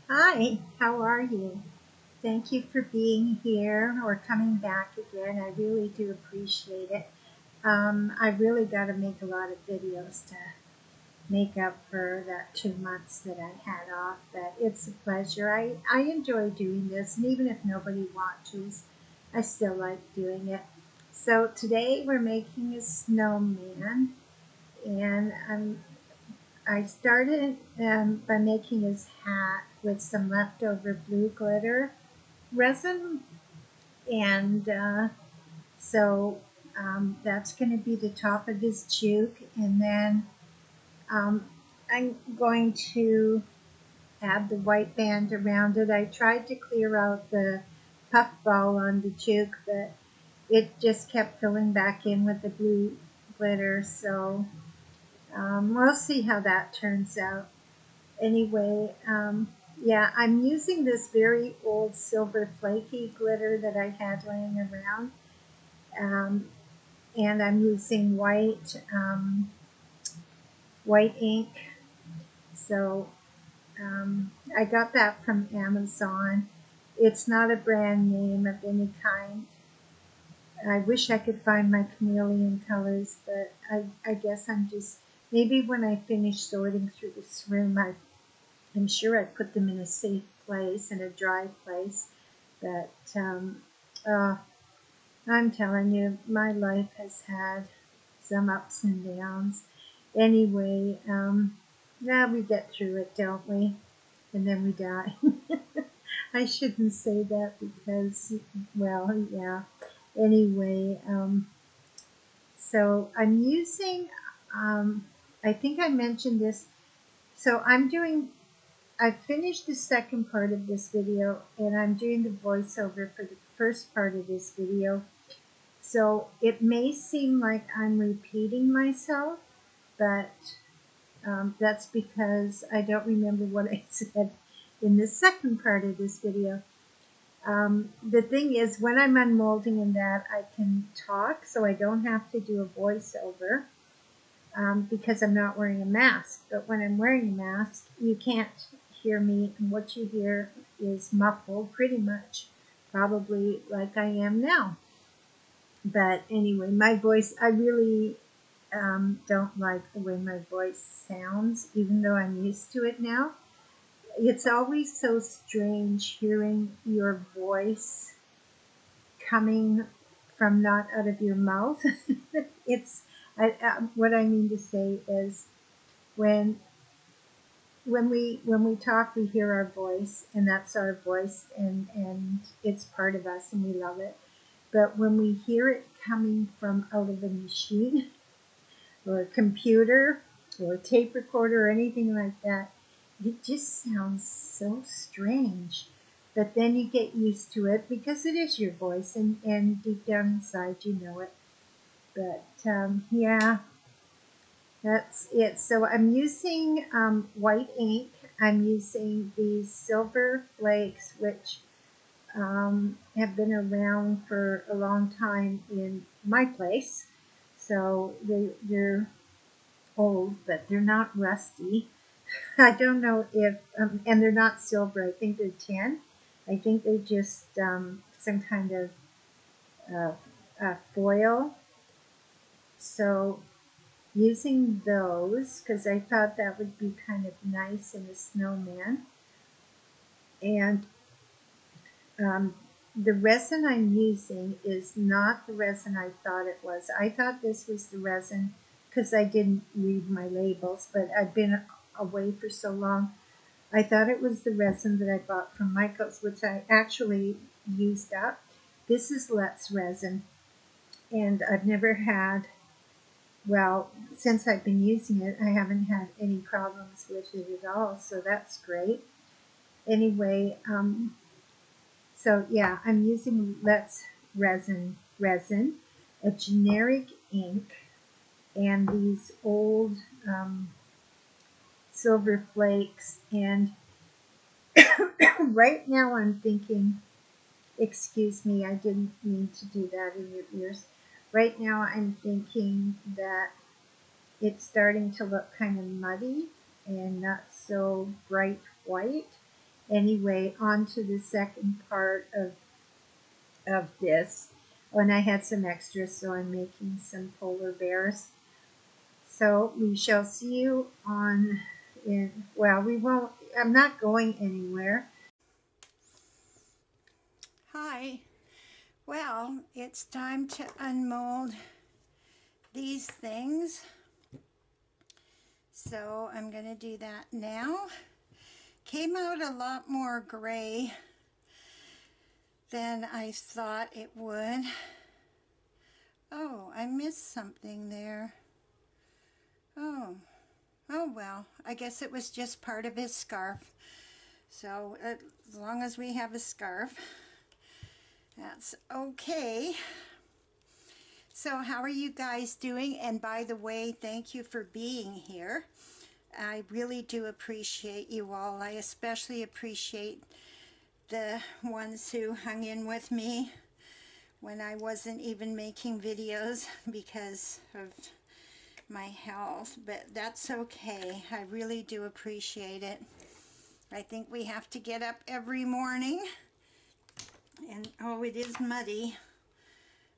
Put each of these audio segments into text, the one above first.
Hi, how are you? Thank you for being here or coming back again. I really do appreciate it. I really got to make a lot of videos to make up for that 2 months that I had off, but it's a pleasure. I enjoy doing this, and even if nobody watches, I still like doing it. So today we're making a snowman, and I started by making his hat with some leftover blue glitter resin, and that's going to be the top of his juke, and then um, I'm going to add the white band around it. I tried to clear out the puff ball on the juke, but it just kept filling back in with the blue glitter, so we'll see how that turns out. Anyway, yeah, I'm using this very old silver flaky glitter that I had laying around, um, and I'm using white ink. So I got that from Amazon. It's not a brand name of any kind. I wish I could find my chameleon colors, but I guess I'm just maybe when I finish sorting through this room, I'm sure I put them in a safe place, in a dry place. But uh, I'm telling you, my life has had some ups and downs. Anyway, now we get through it, don't we? And then we die. I shouldn't say that because, well, yeah. Anyway, so I'm using, I think I mentioned this. So I finished the second part of this video, and I'm doing the voiceover for the first part of this video. So it may seem like I'm repeating myself, but that's because I don't remember what I said in the second part of this video. The thing is, when I'm unmolding in that, I can talk, so I don't have to do a voiceover because I'm not wearing a mask. But when I'm wearing a mask, you can't hear me, and what you hear is muffled pretty much, probably like I am now. But anyway, my voice, I really don't like the way my voice sounds, even though I'm used to it now. It's always so strange hearing your voice coming from not out of your mouth. it's what I mean to say is when when we talk, we hear our voice, and that's our voice, and it's part of us, and we love it. But when we hear it coming from out of a machine or a computer or a tape recorder or anything like that, it just sounds so strange. But then you get used to it because it is your voice, and deep down inside you know it. But yeah, that's it. So I'm using white ink. I'm using these silver flakes, which have been around for a long time in my place. So they're old, but they're not rusty. I don't know if, and they're not silver. I think they're tin. I think they're just some kind of uh, foil. So using those because I thought that would be kind of nice in a snowman. And um, the resin I'm using is not the resin I thought it was. I thought this was the resin because I didn't read my labels, but I've been away for so long. I thought it was the resin that I bought from Michael's, which I actually used up. This is Let's resin, and I've never had, well, since I've been using it, I haven't had any problems with it at all, so that's great. Anyway, so yeah, I'm using Let's resin, a generic ink, and these old silver flakes. And right now I'm thinking, excuse me, I didn't mean to do that in your ears. Right now I'm thinking that it's starting to look kind of muddy and not so bright white. Anyway, on to the second part of this. Oh, and I had some extras, so I'm making some polar bears. So we shall see you on well, we won't, I'm not going anywhere. Hi. Well, it's time to unmold these things. So I'm going to do that now. Came out a lot more gray than I thought it would. Oh, I missed something there. Oh, oh well, I guess it was just part of his scarf. So as long as we have a scarf, that's okay. So how are you guys doing? And by the way, thank you for being here. I really do appreciate you all. I especially appreciate the ones who hung in with me when I wasn't even making videos because of my health, but that's okay. I really do appreciate it. I think we have to get up every morning, and oh, it is muddy.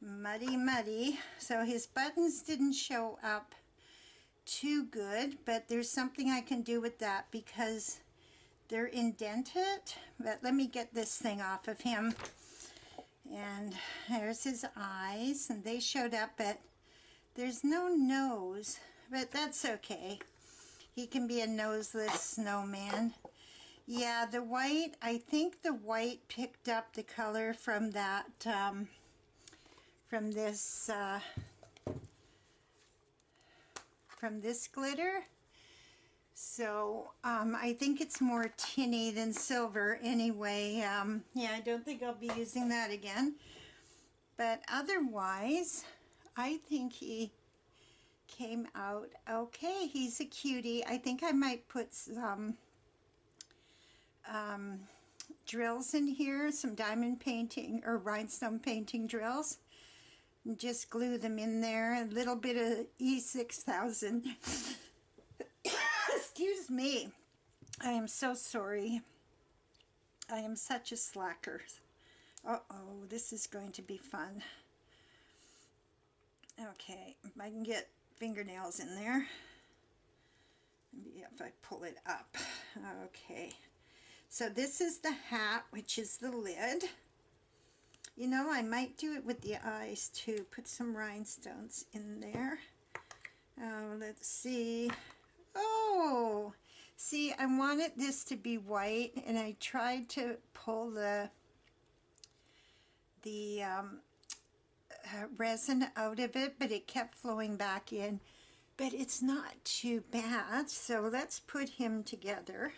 Muddy, muddy. So his buttons didn't show up too good, but there's something I can do with that because they're indented. But let me get this thing off of him. And there's his eyes, and they showed up, but there's no nose, but that's okay. He can be a noseless snowman. Yeah, the white, I think the white picked up the color from that, from this glitter. So I think it's more tinny than silver anyway. Yeah, I don't think I'll be using that again. But otherwise, I think he came out okay. He's a cutie. I think I might put some drills in here, some diamond painting or rhinestone painting drills. And just glue them in there. A little bit of E6000. Excuse me. I am so sorry. I am such a slacker. Uh-oh, this is going to be fun. Okay, if I can get fingernails in there. Maybe if I pull it up. Okay. So this is the hat, which is the lid. You know, I might do it with the eyes too. Put some rhinestones in there. Let's see. Oh, see, I wanted this to be white, and I tried to pull the resin out of it, but it kept flowing back in. But it's not too bad, so let's put him together.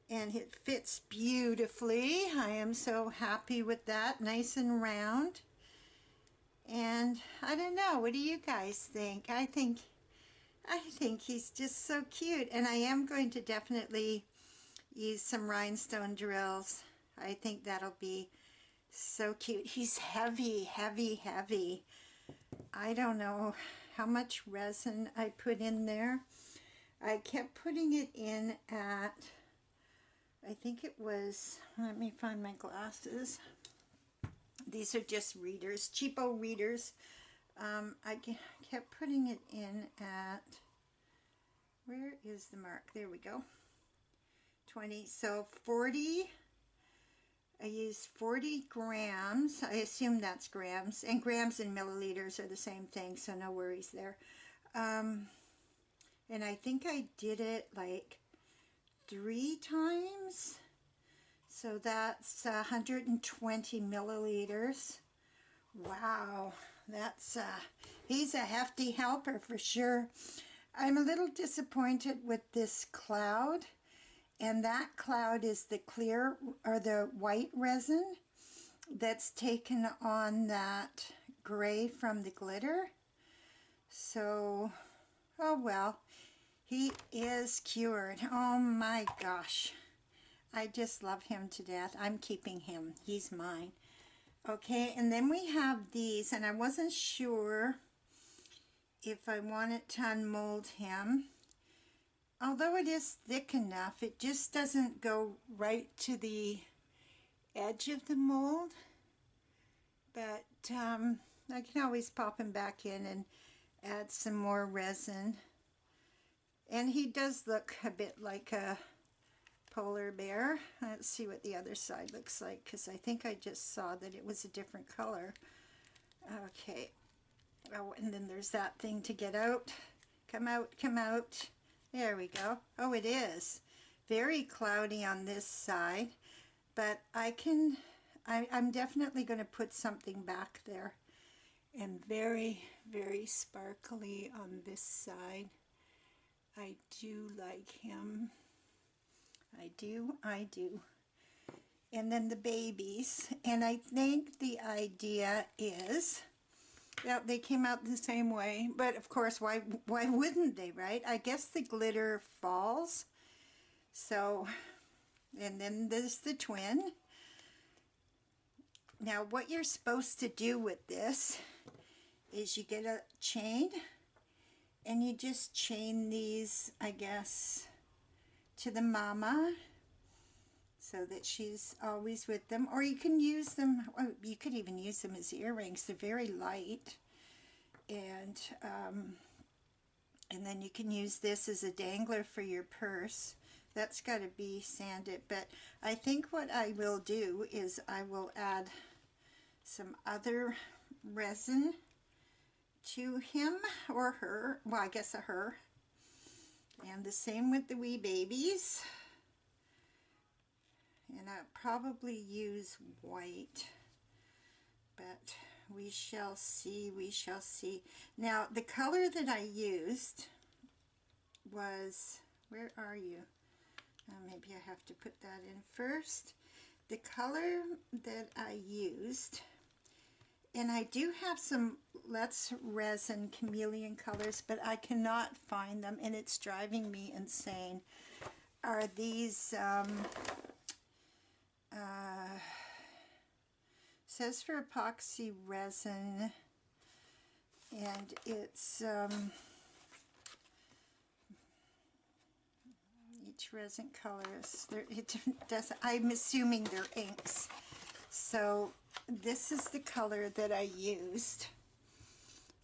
And it fits beautifully. I am so happy with that, nice and round. And I don't know, what do you guys think? I think he's just so cute, and I am going to definitely use some rhinestone drills. I think that'll be so cute. He's heavy, heavy, heavy. I don't know how much resin I put in there. I kept putting it in at, I think it was, let me find my glasses. These are just readers, cheapo readers. I kept putting it in at, where is the mark? There we go. 20, so 40, I used 40 grams. I assume that's grams, and grams and milliliters are the same thing, so no worries there. And I think I did it like 3 times. So that's 120 milliliters. Wow, that's he's a hefty helper for sure. I'm a little disappointed with this cloud, and that cloud is the clear or the white resin that's taken on that gray from the glitter. So, oh well, he is cured. Oh my gosh. I just love him to death. I'm keeping him. He's mine. Okay, and then we have these, and I wasn't sure if I wanted to unmold him. although it is thick enough, it just doesn't go right to the edge of the mold. But I can always pop him back in and add some more resin. And he does look a bit like a polar bear. Let's see what the other side looks like, because I think I just saw that it was a different color. Okay. Oh, and then there's that thing to get out. Come out, come out. There we go. Oh, it is very cloudy on this side, but I'm definitely going to put something back there. And very, very sparkly on this side. I do like him. I do. And then the babies. And I think the idea is, yeah, they came out the same way. But of course, why wouldn't they, right? I guess the glitter falls. So, and then there's the twin. Now what you're supposed to do with this is you get a chain and you just chain these, I guess, to the mama so that she's always with them. Or you can use them, you could even use them as earrings. They're very light. And then you can use this as a dangler for your purse. That's got to be sanded, but I think what I will do is I will add some other resin to him or her. Well, I guess a her. And the same with the wee babies. And I'll probably use white, but we shall see, we shall see. Now, the color that I used was, where are you? Maybe I have to put that in first. The color that I used, and I do have some Let's Resin chameleon colors, but I cannot find them, and it's driving me insane, are these, says for epoxy resin, and it's, each resin colors, I'm assuming they're inks. So this is the color that I used,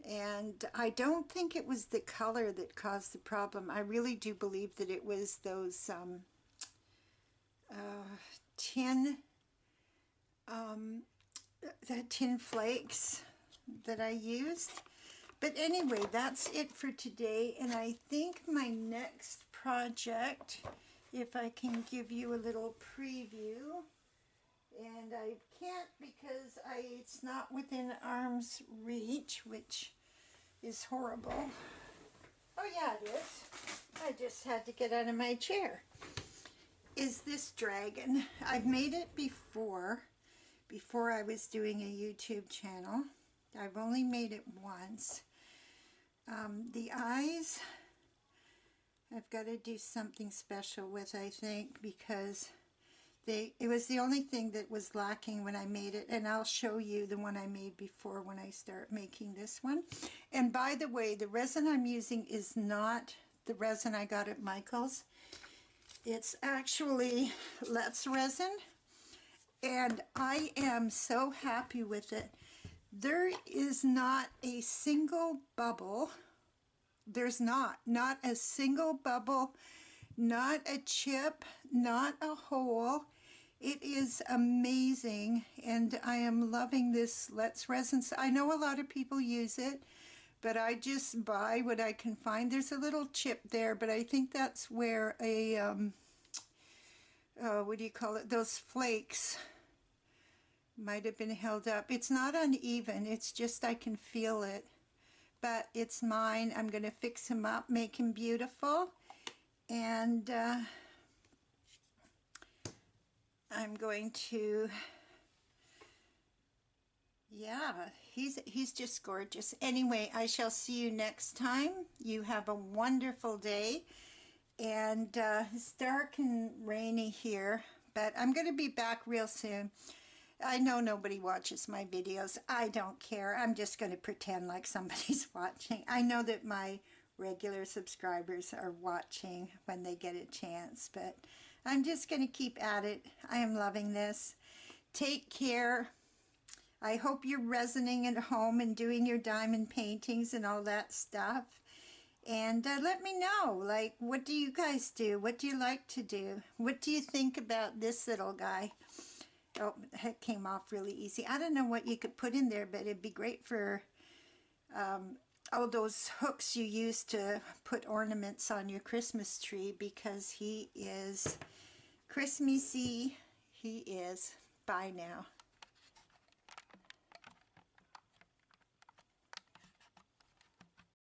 and I don't think it was the color that caused the problem. I really do believe that it was those tin flakes that I used. But anyway, that's it for today, and I think my next project, if I can give you a little preview, and I can't because it's not within arm's reach, which is horrible. Oh yeah, it is. I just had to get out of my chair. Is this dragon. I've made it before I was doing a YouTube channel. I've only made it once. The eyes, I've got to do something special with, I think, because it was the only thing that was lacking when I made it, and I'll show you the one I made before when I start making this one. And by the way, the resin I'm using is not the resin I got at Michael's. It's actually Let's Resin, and I am so happy with it. There is not a single bubble. There's not a single bubble, not a chip, not a hole. It is amazing, and I am loving this Let's Resin. I know a lot of people use it, but I just buy what I can find. There's a little chip there, but I think that's where a, what do you call it, those flakes might have been held up. It's not uneven, it's just I can feel it. But it's mine. I'm going to fix him up, make him beautiful, and I'm going to, yeah, he's just gorgeous. Anyway, I shall see you next time. You have a wonderful day, and it's dark and rainy here, but I'm going to be back real soon. I know nobody watches my videos. I don't care. I'm just going to pretend like somebody's watching. I know that my regular subscribers are watching when they get a chance. But I'm just going to keep at it. I am loving this. Take care. I hope you're resining at home and doing your diamond paintings and all that stuff. And let me know, like, what do you guys do? What do you like to do? What do you think about this little guy? Oh, that came off really easy. I don't know what you could put in there, but it'd be great for all those hooks you use to put ornaments on your Christmas tree, because he is Christmassy. He is. Bye now.